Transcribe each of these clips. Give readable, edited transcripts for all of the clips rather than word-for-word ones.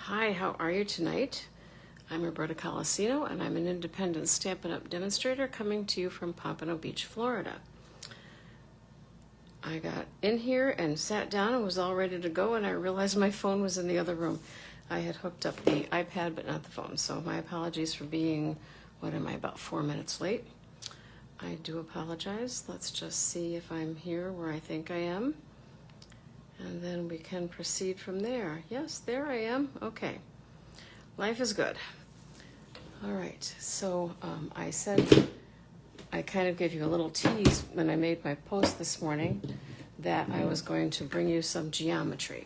Hi, how are you tonight? I'm Roberta Colasino, and I'm an independent Stampin' Up! Demonstrator coming to you from Pompano Beach, Florida. I got in here and sat down and was all ready to go, and I realized my phone was in the other room. I had hooked up the iPad, but not the phone, so my apologies for being, about 4 minutes late. I do apologize. Let's just see if I'm here where I think I am. And then we can proceed from there. Yes, there I am. Okay. Life is good. All right. So I said, I kind of gave you a little tease when I made my post this morning that I was going to bring you some geometry.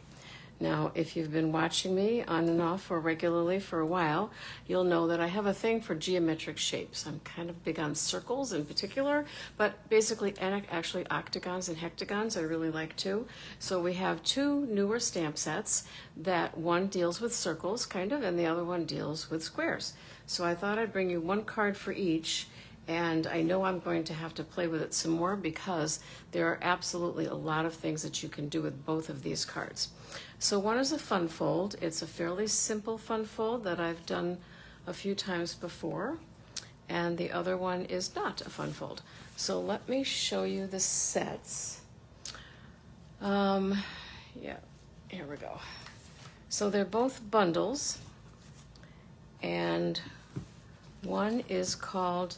Now, if you've been watching me on and off or regularly for a while, you'll know that I have a thing for geometric shapes. I'm kind of big on circles in particular, but basically, and actually octagons and hectagons I really like too. So we have two newer stamp sets that one deals with circles, kind of, and the other one deals with squares. So I thought I'd bring you one card for each. And I know I'm going to have to play with it some more because there are absolutely a lot of things that you can do with both of these cards. So one is a fun fold. It's a fairly simple fun fold that I've done a few times before. And the other one is not a fun fold. So let me show you the sets. Yeah, here we go. So they're both bundles. And one is called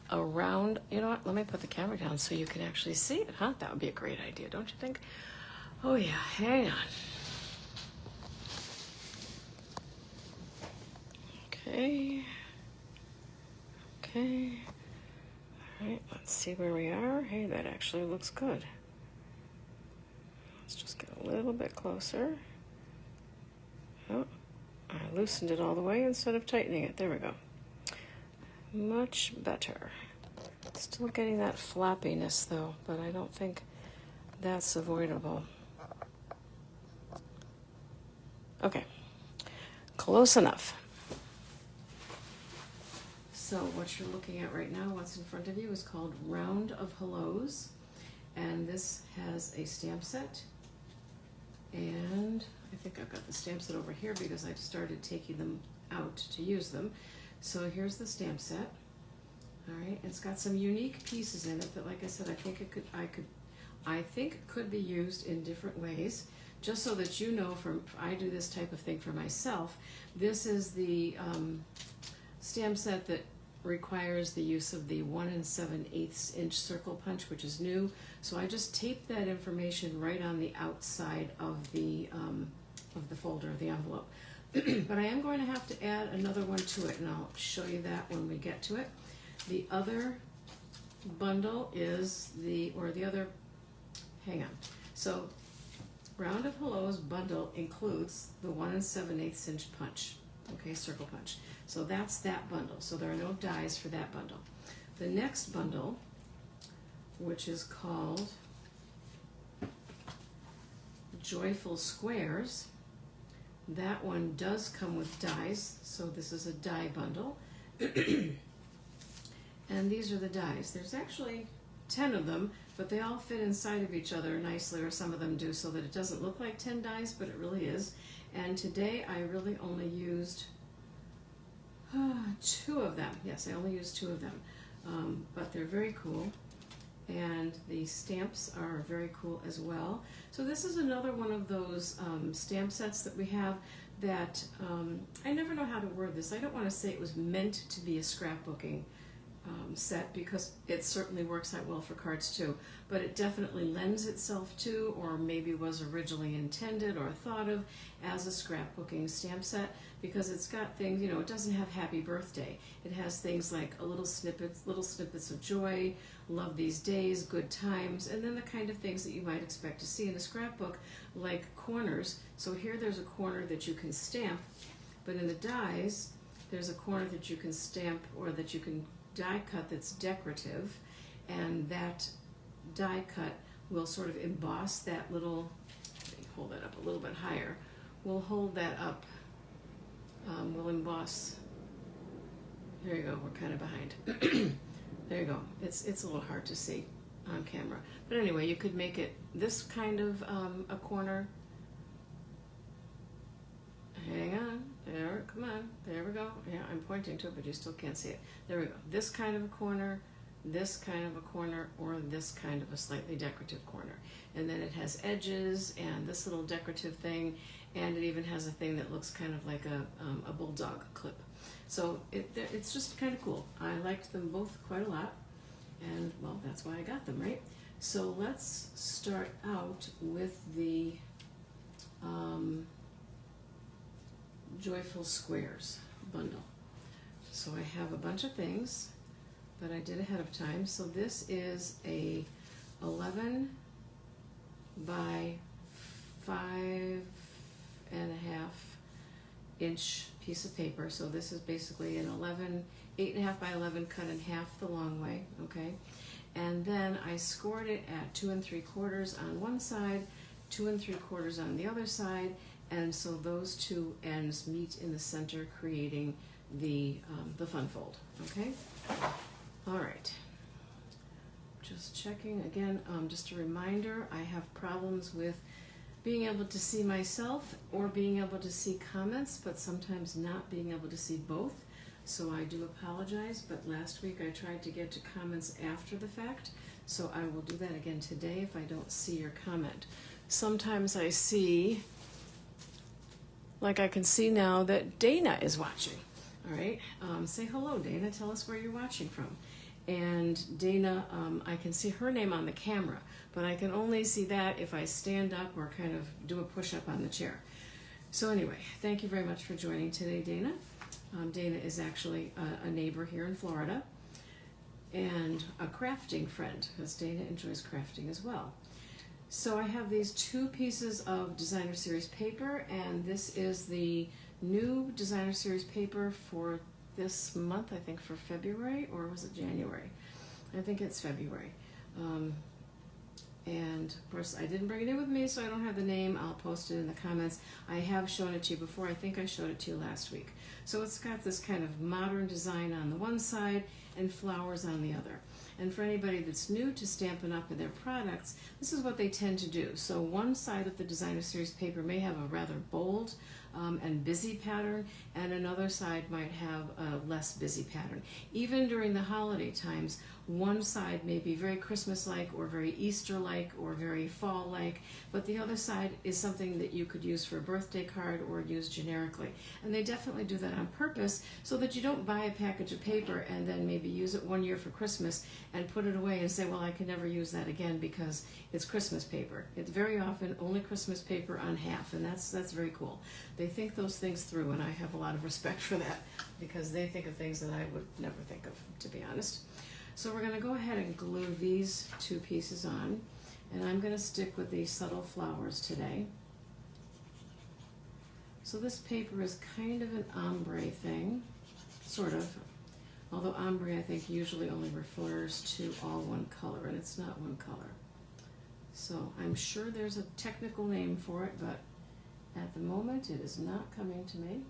Around, you know what, let me put the camera down so you can actually see it, huh? That would be a great idea, don't you think? Oh yeah, hang on. Okay. All right, let's see where we are. Hey, that actually looks good. Let's just get a little bit closer. Oh, I loosened it all the way instead of tightening it. There we go. Much better. Still getting that floppiness though, but I don't think that's avoidable. Okay, close enough. So what you're looking at right now, what's in front of you, is called Round of Hellos, and this has a stamp set. And I think I've got the stamp set over here because I started taking them out to use them. So here's the stamp set. All right, it's got some unique pieces in it that, like I said, I think could be used in different ways. Just so that you know, I do this type of thing for myself. This is the stamp set that requires the use of the 1 7/8 inch circle punch, which is new. So I just tape that information right on the outside of the folder, of the envelope. But I am going to have to add another one to it, and I'll show you that when we get to it. The other bundle is hang on. So Round of Hellos bundle includes the 1 7/8 inch punch, okay, circle punch. So that's that bundle. So there are no dies for that bundle. The next bundle, which is called Joyful Squares, that one does come with dies. So this is a die bundle. And these are the dies. There's actually 10 of them, but they all fit inside of each other nicely, or some of them do, so that it doesn't look like 10 dies, but it really is. And today I really only used 2 of them. Yes, I only used 2 of them, but they're very cool. And the stamps are very cool as well. So this is another one of those stamp sets that we have that, I never know how to word this. I don't want to say it was meant to be a scrapbooking set, because it certainly works out well for cards too, but it definitely lends itself to, or maybe was originally intended or thought of as a scrapbooking stamp set, because it's got things, you know, it doesn't have happy birthday. It has things like little snippets of joy, love these days, good times, and then the kind of things that you might expect to see in a scrapbook, like corners. So here there's a corner that you can stamp, but in the dies, there's a corner that you can stamp, or that you can die cut, that's decorative, and that die cut will sort of emboss that little, let me hold that up a little bit higher, we'll hold that up, we'll emboss, there you go, we're kind of behind, there you go, it's a little hard to see on camera, but anyway, you could make it this kind of a corner, hang on, There we go. Yeah, I'm pointing to it, but you still can't see it. There we go. This kind of a corner, this kind of a corner, or this kind of a slightly decorative corner. And then it has edges and this little decorative thing, and it even has a thing that looks kind of like a bulldog clip. So it's just kind of cool. I liked them both quite a lot, and well, that's why I got them, right? So let's start out with the Joyful Squares bundle. So I have a bunch of things that I did ahead of time. So this is a 11 by 5.5 inch piece of paper. So this is basically an 8.5 by 11 cut in half the long way, okay? And then I scored it at 2 3/4 on one side, 2 3/4 on the other side, and so those two ends meet in the center, creating the fun fold, okay? All right, just checking again, just a reminder, I have problems with being able to see myself or being able to see comments, but sometimes not being able to see both. So I do apologize, but last week I tried to get to comments after the fact, so I will do that again today if I don't see your comment. Sometimes I see, like I can see now that Dana is watching. All right, say hello, Dana. Tell us where you're watching from. And Dana, I can see her name on the camera, but I can only see that if I stand up or kind of do a push-up on the chair. So anyway, thank you very much for joining today, Dana. Dana is actually a neighbor here in Florida and a crafting friend, because Dana enjoys crafting as well. So I have these two pieces of Designer Series paper, and this is the new Designer Series paper for this month, I think for February, or was it January? I think it's February. And of course I didn't bring it in with me, so I don't have the name. I'll post it in the comments. I have shown it to you before. I think I showed it to you last week. So it's got this kind of modern design on the one side and flowers on the other. And for anybody that's new to Stampin' Up! And their products, this is what they tend to do. So one side of the Designer Series paper may have a rather bold and busy pattern, and another side might have a less busy pattern. Even during the holiday times, one side may be very Christmas-like or very Easter-like or very fall-like, but the other side is something that you could use for a birthday card or use generically. And they definitely do that on purpose so that you don't buy a package of paper and then maybe use it one year for Christmas and put it away and say, well, I can never use that again because it's Christmas paper. It's very often only Christmas paper on half, and that's very cool. They think those things through, and I have a lot of respect for that because they think of things that I would never think of, to be honest. So we're going to go ahead and glue these two pieces on, and I'm going to stick with these subtle flowers today. So this paper is kind of an ombre thing, sort of, although ombre I think usually only refers to all one color, and it's not one color. So I'm sure there's a technical name for it, but at the moment it is not coming to me.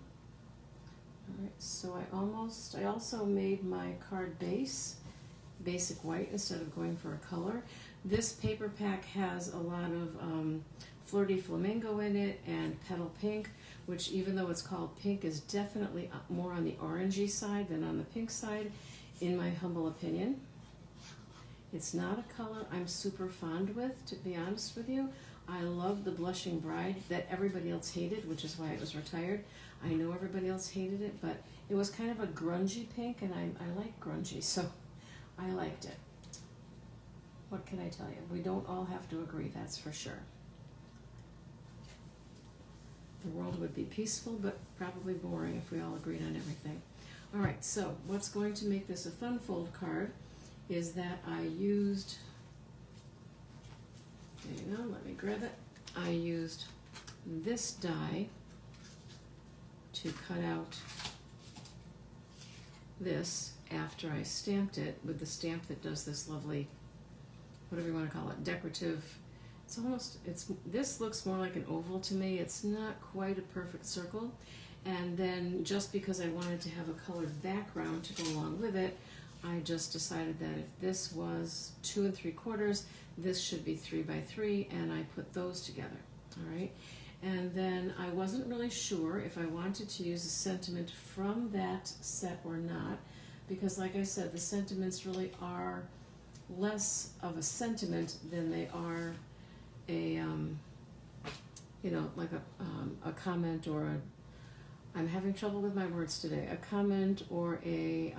All right, so I also made my card base basic white instead of going for a color. This paper pack has a lot of Flirty Flamingo in it and Petal Pink, which even though it's called pink is definitely more on the orangey side than on the pink side, in my humble opinion. It's not a color I'm super fond with, to be honest with you. I love the Blushing Bride that everybody else hated, which is why it was retired. I know everybody else hated it, but it was kind of a grungy pink, and I like grungy, so I liked it. What can I tell you? We don't all have to agree, that's for sure. The world would be peaceful, but probably boring if we all agreed on everything. All right, so what's going to make this a fun fold card is that I used, hang on, let me grab it. I used this die to cut out this after I stamped it with the stamp that does this lovely, whatever you want to call it, decorative. This looks more like an oval to me. It's not quite a perfect circle. And then just because I wanted to have a colored background to go along with it, I just decided that if this was 2 3/4, this should be 3 by 3, and I put those together. All right. And then I wasn't really sure if I wanted to use a sentiment from that set or not, because like I said, the sentiments really are less of a sentiment than they are a, like a comment or a, I'm having trouble with my words today, a comment or a,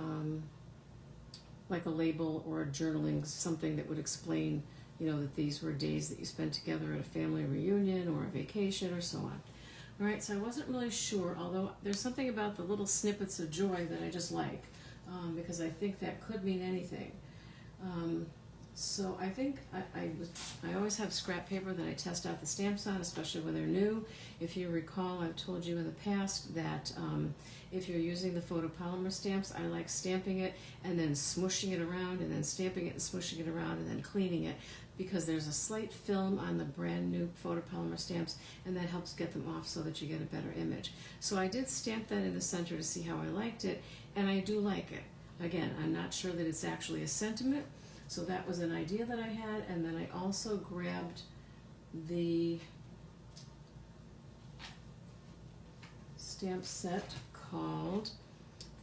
like a label or a journaling, something that would explain, that these were days that you spent together at a family reunion or a vacation or so on. All right, so I wasn't really sure, although there's something about the little snippets of joy that I just like, because I think that could mean anything. So I think I always have scrap paper that I test out the stamps on, especially when they're new. If you recall, I've told you in the past that if you're using the photopolymer stamps, I like stamping it and then smushing it around and then stamping it and smushing it around and then cleaning it, because there's a slight film on the brand new photopolymer stamps, and that helps get them off so that you get a better image. So I did stamp that in the center to see how I liked it, and I do like it. Again, I'm not sure that it's actually a sentiment, so that was an idea that I had, and then I also grabbed the stamp set called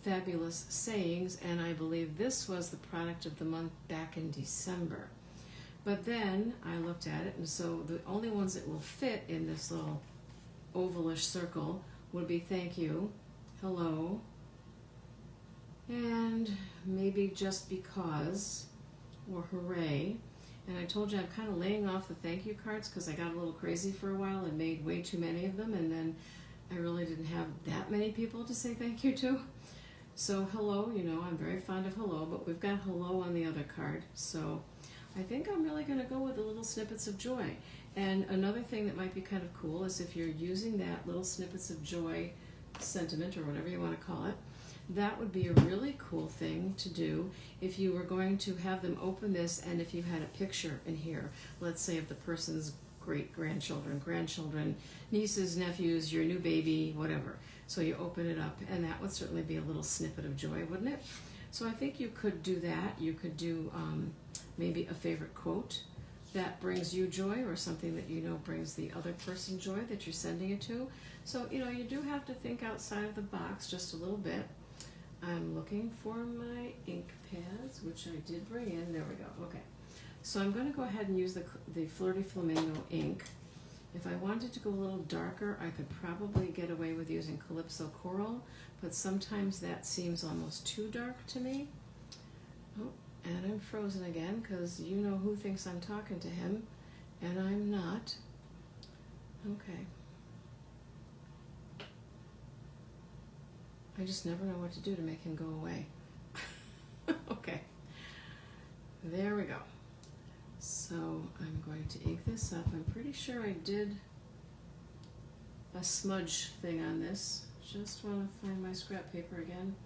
Fabulous Sayings, and I believe this was the product of the month back in December. But then I looked at it, and so the only ones that will fit in this little ovalish circle would be thank you, hello, and maybe just because, or hooray. And I told you I'm kind of laying off the thank you cards because I got a little crazy for a while and made way too many of them, and then I really didn't have that many people to say thank you to. So hello, I'm very fond of hello, but we've got hello on the other card. So I think I'm really going to go with the little snippets of joy. And another thing that might be kind of cool is if you're using that little snippets of joy sentiment, or whatever you want to call it, that would be a really cool thing to do if you were going to have them open this, and if you had a picture in here, let's say of the person's great-grandchildren, grandchildren, nieces, nephews, your new baby, whatever. So you open it up, and that would certainly be a little snippet of joy, wouldn't it? So I think you could do that. You could do maybe a favorite quote that brings you joy, or something that brings the other person joy that you're sending it to. So you do have to think outside of the box just a little bit. I'm looking for my ink pads, which I did bring in. There we go. Okay. So I'm going to go ahead and use the Flirty Flamingo ink. If I wanted to go a little darker, I could probably get away with using Calypso Coral, but sometimes that seems almost too dark to me. Oh, and I'm frozen again, because you know who thinks I'm talking to him, and I'm not. Okay. I just never know what to do to make him go away. Okay. There we go. So I'm going to ink this up. I'm pretty sure I did a smudge thing on this. Just want to find my scrap paper again.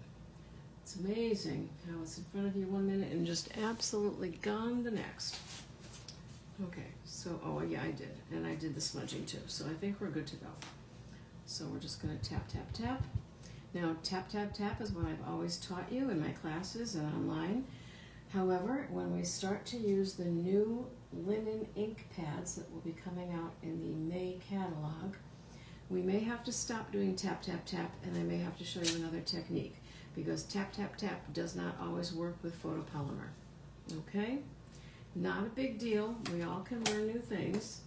It's amazing how it's in front of you 1 minute and just absolutely gone the next. Okay, so, oh yeah, I did. And I did the smudging too. So I think we're good to go. So we're just going to tap, tap, tap. Now, tap, tap, tap is what I've always taught you in my classes and online. However, when we start to use the new linen ink pads that will be coming out in the May catalog, we may have to stop doing tap, tap, tap, and I may have to show you another technique, because tap, tap, tap does not always work with photopolymer. Okay? Not a big deal. We all can learn new things.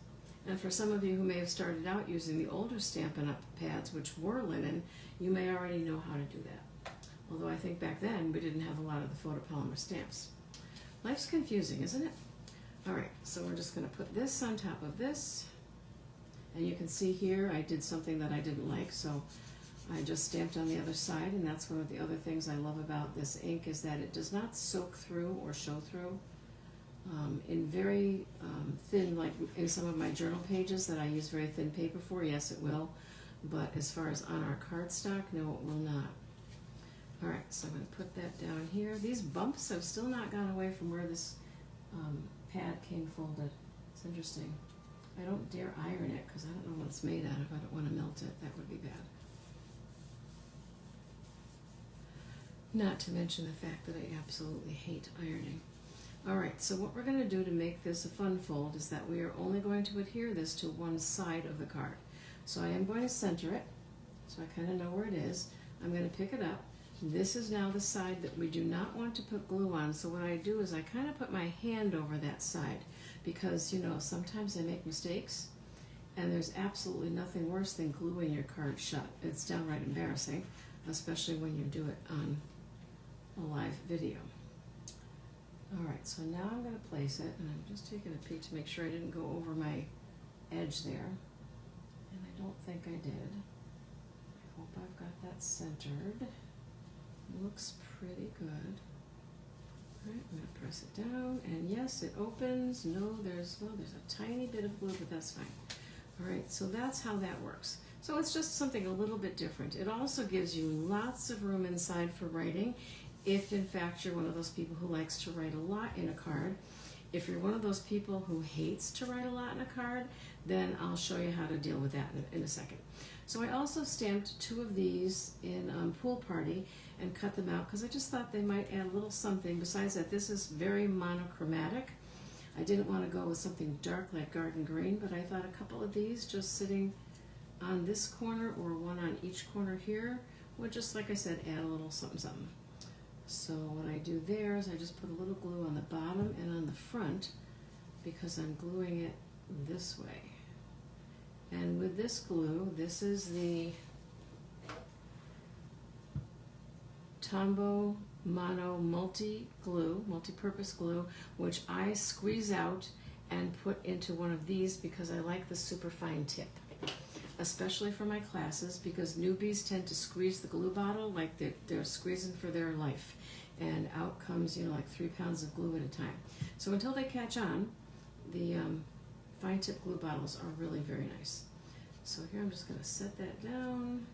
And for some of you who may have started out using the older Stampin' Up! Pads, which were linen, you may already know how to do that. Although I think back then we didn't have a lot of the photopolymer stamps. Life's confusing, isn't it? All right, so we're just going to put this on top of this. And you can see here I did something that I didn't like, so I just stamped on the other side, and that's one of the other things I love about this ink, is that it does not soak through or show through. In very thin, like in some of my journal pages that I use very thin paper for, yes it will, but as far as on our cardstock, no it will not. Alright, so I'm going to put that down here. These bumps have still not gone away from where this pad came folded. It's interesting. I don't dare iron it because I don't know what it's made out of. I don't want to melt it. That would be bad. Not to mention the fact that I absolutely hate ironing. Alright, so what we're going to do to make this a fun fold is that we are only going to adhere this to one side of the card. So I am going to center it, so I kind of know where it is. I'm going to pick it up. This is now the side that we do not want to put glue on, so what I do is I kind of put my hand over that side, because, you know, sometimes I make mistakes, and there's absolutely nothing worse than gluing your card shut. It's downright embarrassing, especially when you do it on a live video. All right, so now I'm going to place it, and I'm just taking a peek to make sure I didn't go over my edge there, and I don't think I did. I hope I've got that centered. Looks pretty good. All right, I'm going to press it down, and yes, it opens. No, there's a tiny bit of glue, but that's fine. All right, so that's how that works. So it's just something a little bit different. It also gives you lots of room inside for writing, if in fact you're one of those people who likes to write a lot in a card. If you're one of those people who hates to write a lot in a card, then I'll show you how to deal with that in a second. So I also stamped 2 of these in Pool Party and cut them out because I just thought they might add a little something. Besides that, this is very monochromatic. I didn't want to go with something dark like Garden Green, but I thought a couple of these just sitting on this corner or one on each corner here would just, like I said, add a little something something. So what I do there is I just put a little glue on the bottom and on the front because I'm gluing it this way. And with this glue, this is the Tombow Mono multi-purpose glue, which I squeeze out and put into one of these because I like the super fine tip, especially for my classes, because newbies tend to squeeze the glue bottle like they're squeezing for their life, and out comes, you know, like 3 pounds of glue at a time. So until they catch on, the fine tip glue bottles are really very nice. So here I'm just going to set that down,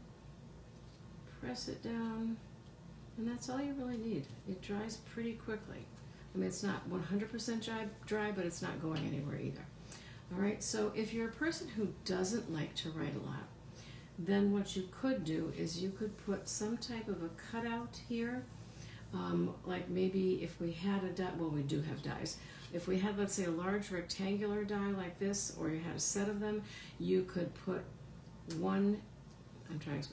press it down, and that's all you really need. It dries pretty quickly. I mean, it's not 100% dry, but it's not going anywhere either. All right, so if you're a person who doesn't like to write a lot, then what you could do is you could put some type of a cutout here, like maybe if we had a die, well, we do have dies. If we had, let's say, a large rectangular die like this, or you had a set of them, you could put one,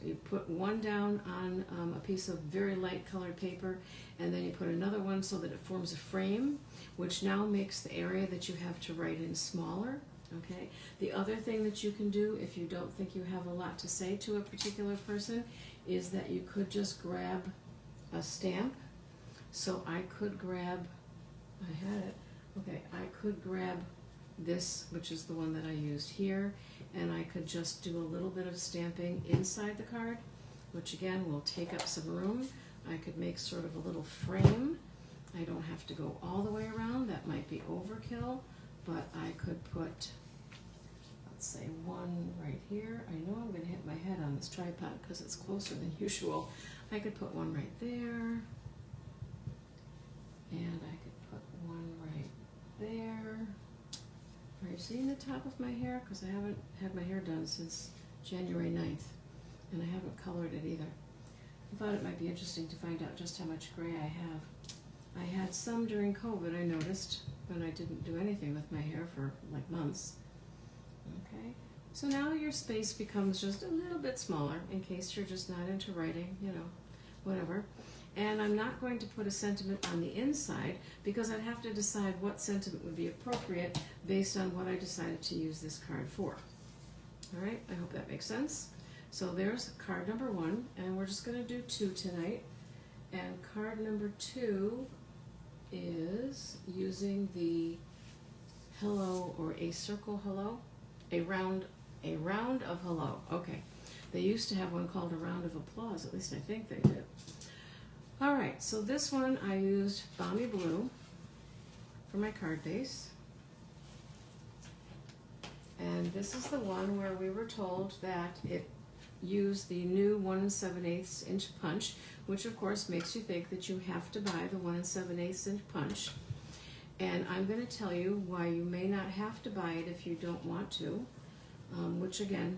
you put one down on a piece of very light colored paper, and then you put another one so that it forms a frame, which now makes the area that you have to write in smaller. Okay. The other thing that you can do if you don't think you have a lot to say to a particular person is that you could just grab a stamp. So I could grab, I had it, okay, I could grab this, which is the one that I used here, and I could just do a little bit of stamping inside the card, which again will take up some room. I could make sort of a little frame. I don't have to go all the way around, that might be overkill, but I could put, let's say, one right here. I know I'm going to hit my head on this tripod because it's closer than usual. I could put one right there, and I could put one right there. Are you seeing the top of my hair? Because I haven't had my hair done since January 9th, and I haven't colored it either. I thought it might be interesting to find out just how much gray I have. I had some during COVID, I noticed, but I didn't do anything with my hair for like months. Okay, so now your space becomes just a little bit smaller in case you're just not into writing, you know, whatever. And I'm not going to put a sentiment on the inside because I'd have to decide what sentiment would be appropriate based on what I decided to use this card for. All right, I hope that makes sense. So there's card number 1, and we're just going to do 2 tonight. And card number 2 is using the hello, or a circle hello, a round of hello. Okay, they used to have one called a round of applause, at least I think they did. All right, so this one I used Balmy Blue for my card base. And this is the one where we were told that it used the new 1 7/8 inch punch, which of course makes you think that you have to buy the 1 7/8 inch punch. And I'm going to tell you why you may not have to buy it if you don't want to, which again,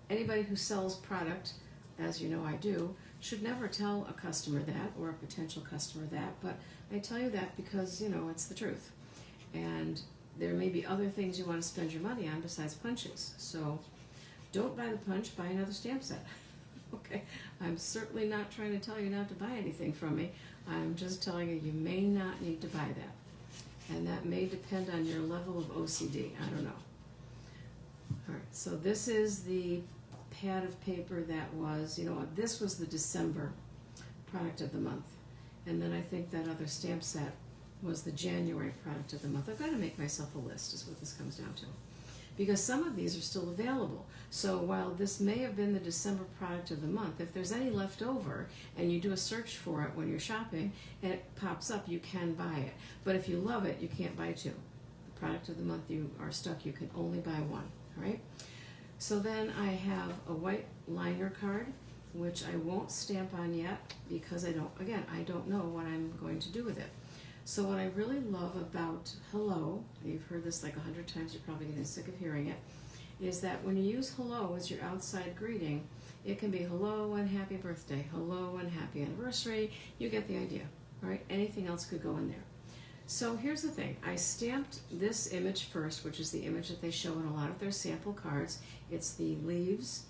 anybody who sells product, as you know I do, should never tell a customer that, or a potential customer that, but I tell you that because, you know, it's the truth. And there may be other things you want to spend your money on besides punches. So don't buy the punch, buy another stamp set. Okay, I'm certainly not trying to tell you not to buy anything from me. I'm just telling you, you may not need to buy that. And that may depend on your level of OCD. I don't know. All right, so this is the pad of paper that was, this was the December product of the month. And then I think that other stamp set was the January product of the month. I've got to make myself a list, is what this comes down to. Because some of these are still available. So while this may have been the December product of the month, if there's any left over and you do a search for it when you're shopping and it pops up, you can buy it. But if you love it, you can't buy two. The product of the month you are stuck, you can only buy one, all right? So then I have a white liner card, which I won't stamp on yet because I don't know what I'm going to do with it. So what I really love about hello, you've heard this like 100 times, you're probably getting sick of hearing it, is that when you use hello as your outside greeting, it can be hello and happy birthday, hello and happy anniversary, you get the idea, all right? Anything else could go in there. So here's the thing, I stamped this image first, which is the image that they show in a lot of their sample cards. It's the leaves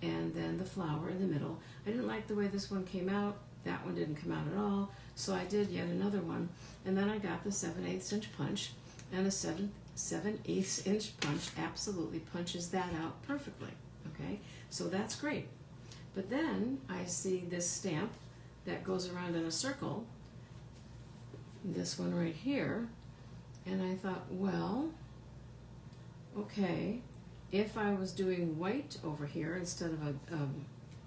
and then the flower in the middle. I didn't like the way this one came out, that one didn't come out at all, so I did yet another one, and then I got the 7/8 inch punch, and the 7/8 inch punch absolutely punches that out perfectly, okay? So that's great. But then I see this stamp that goes around in a circle, this one right here, and I thought, well, okay, if I was doing white over here instead of a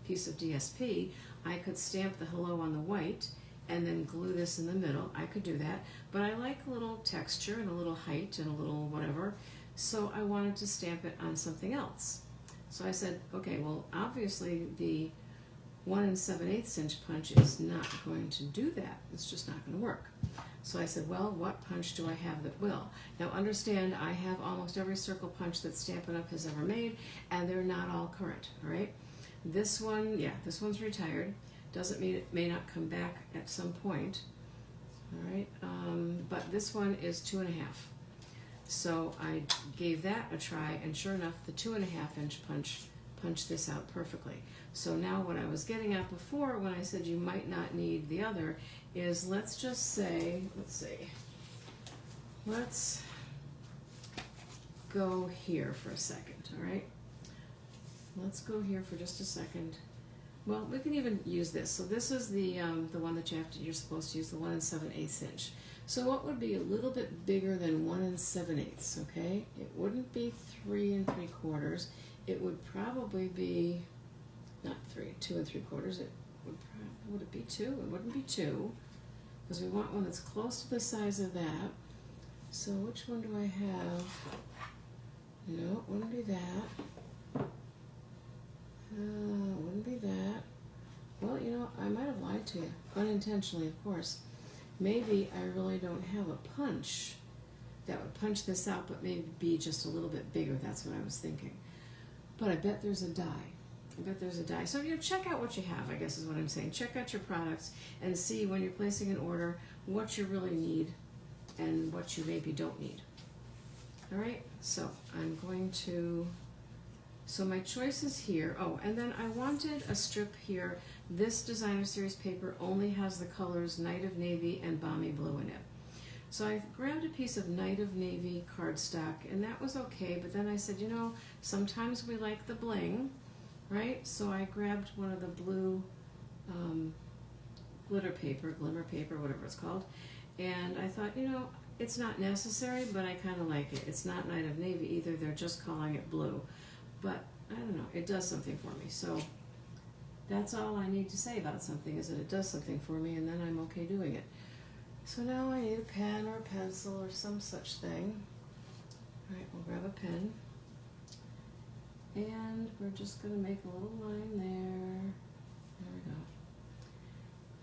piece of DSP, I could stamp the hello on the white and then glue this in the middle. I could do that, but I like a little texture and a little height and a little whatever, so I wanted to stamp it on something else. So I said, okay, well, obviously the 1 7/8 inch punch is not going to do that. It's just not going to work. So I said, well, what punch do I have that will? Now understand, I have almost every circle punch that Stampin' Up! Has ever made, and they're not all current, all right? This one, yeah, this one's retired. Doesn't mean it may not come back at some point, all right? But this one is 2.5. So I gave that a try, and sure enough, the 2.5 inch punch punched this out perfectly. So now what I was getting at before when I said you might not need the other is, let's just say, let's go here for a second, all right? Let's go here for just a second. Well, we can even use this. So this is the one that you're supposed to use, the 1 7/8 inch. So what would be a little bit bigger than 1 7/8, okay? It wouldn't be 3 3/4. It would probably be, not 3, 2 3/4. It would it be 2? It wouldn't be 2, because we want one that's close to the size of that. So which one do I have? No, it wouldn't be that. Wouldn't be that. Well, I might have lied to you, unintentionally, of course. Maybe I really don't have a punch that would punch this out, but maybe be just a little bit bigger. That's what I was thinking. But I bet there's a die. So check out what you have, I guess is what I'm saying. Check out your products and see when you're placing an order what you really need and what you maybe don't need. All right, so I'm going to, so my choices here, oh, and then I wanted a strip here. This Designer Series paper only has the colors Night of Navy and Balmy Blue in it. So I grabbed a piece of Night of Navy cardstock, and that was okay, but then I said, sometimes we like the bling, right? So I grabbed one of the blue glimmer paper, whatever it's called, and I thought, it's not necessary, but I kind of like it. It's not Night of Navy either, they're just calling it blue. But I don't know, it does something for me. So that's all I need to say about something, is that it does something for me, and then I'm okay doing it. So now I need a pen or a pencil or some such thing. All right, we'll grab a pen. And we're just going to make a little line there. There we go.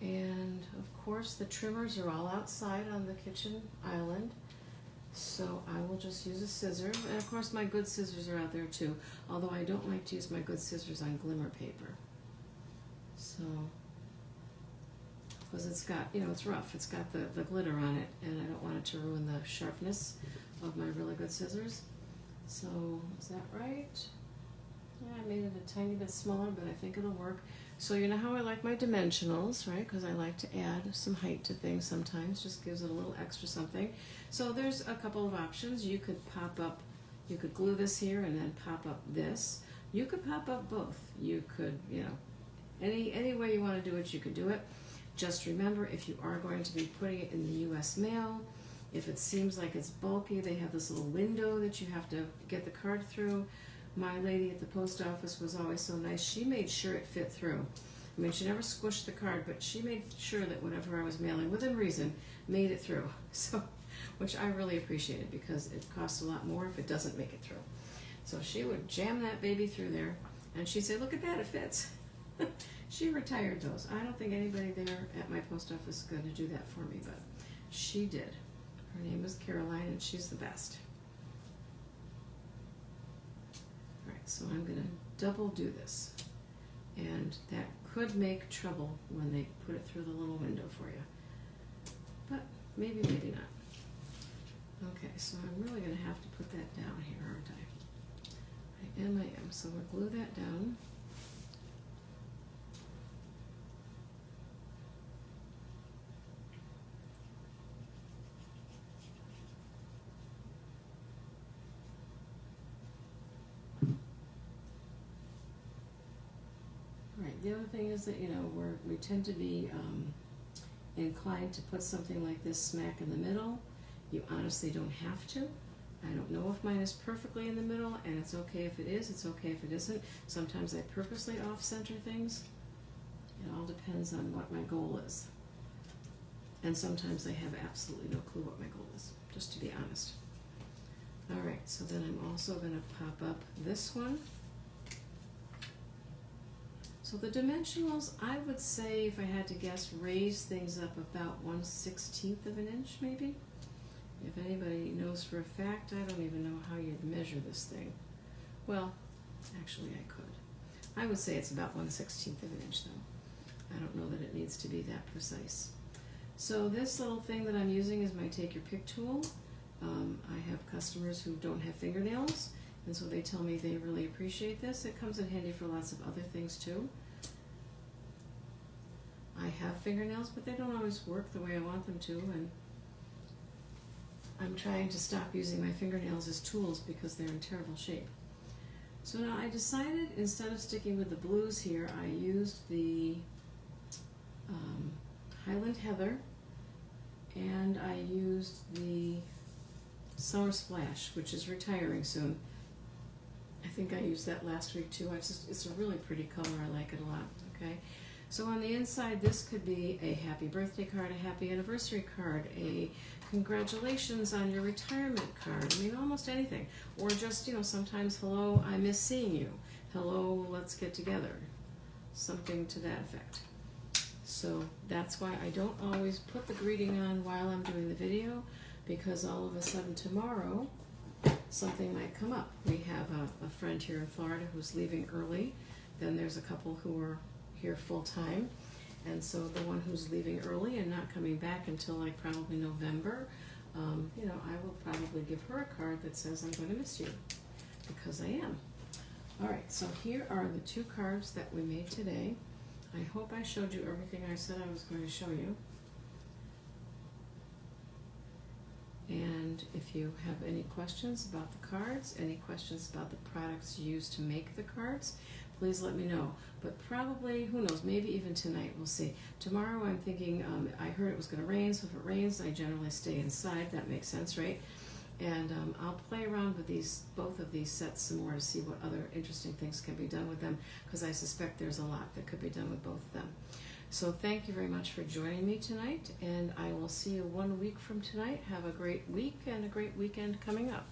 And of course the trimmers are all outside on the kitchen island. So I will just use a scissor. And of course my good scissors are out there too, although I don't like to use my good scissors on glimmer paper. So, because it's got, it's rough. It's got the glitter on it, and I don't want it to ruin the sharpness of my really good scissors. So, is that right? Yeah, I made it a tiny bit smaller, but I think it'll work. So you know how I like my dimensionals, right? Because I like to add some height to things sometimes, just gives it a little extra something. So there's a couple of options. You could pop up, you could glue this here and then pop up this. You could pop up both. You could, you know, any way you want to do it, you could do it. Just remember, if you are going to be putting it in the U.S. mail, if it seems like it's bulky, they have this little window that you have to get the card through. My lady at the post office was always so nice. She made sure it fit through. I mean, she never squished the card, but she made sure that whatever I was mailing, within reason, made it through. So, which I really appreciated because it costs a lot more if it doesn't make it through. So she would jam that baby through there, and she'd say, "Look at that, it fits." She retired those. I don't think anybody there at my post office is going to do that for me, but she did. Her name is Caroline, and she's the best. All right, so I'm going to double do this, and that could make trouble when they put it through the little window for you, but maybe, maybe not. Okay, so I'm really going to have to put that down here, aren't I? I am. So we'll glue that down. Right, the other thing is that, you know, we tend to be inclined to put something like this smack in the middle. You honestly don't have to. I don't know if mine is perfectly in the middle, and it's okay if it is, it's okay if it isn't. Sometimes I purposely off-center things. It all depends on what my goal is. And sometimes I have absolutely no clue what my goal is, just to be honest. All right, so then I'm also going to pop up this one. So the dimensionals, I would say, if I had to guess, raise things up about 1/16 of an inch, maybe. If anybody knows for a fact, I don't even know how you'd measure this thing. Well, actually I could. I would say it's about 1/16 of an inch though. I don't know that it needs to be that precise. So this little thing that I'm using is my Take Your Pick tool. I have customers who don't have fingernails, and so they tell me they really appreciate this. It comes in handy for lots of other things too. I have fingernails, but they don't always work the way I want them to, and I'm trying to stop using my fingernails as tools because they're in terrible shape. So now I decided, instead of sticking with the blues here, I used the Highland Heather, and I used the Summer Splash, which is retiring soon. I think I used that last week too. It's a really pretty color. I like it a lot. Okay, so on the inside, this could be a happy birthday card, a happy anniversary card, a congratulations on your retirement card. I mean, almost anything. Or just, you know, sometimes, hello, I miss seeing you. Hello, let's get together. Something to that effect. So that's why I don't always put the greeting on while I'm doing the video, because all of a sudden tomorrow something might come up. We have a friend here in Florida who's leaving early. Then there's a couple who are here full time. And so the one who's leaving early and not coming back until like probably November, you know, I will probably give her a card that says, "I'm going to miss you," because I am. All right, so here are the two cards that we made today. I hope I showed you everything I said I was going to show you. And if you have any questions about the cards, any questions about the products used to make the cards, please let me know. But probably, who knows, maybe even tonight, we'll see. Tomorrow I'm thinking, I heard it was going to rain, so if it rains, I generally stay inside. That makes sense, right? And I'll play around with both of these sets some more to see what other interesting things can be done with them, because I suspect there's a lot that could be done with both of them. So thank you very much for joining me tonight, and I will see you 1 week from tonight. Have a great week and a great weekend coming up.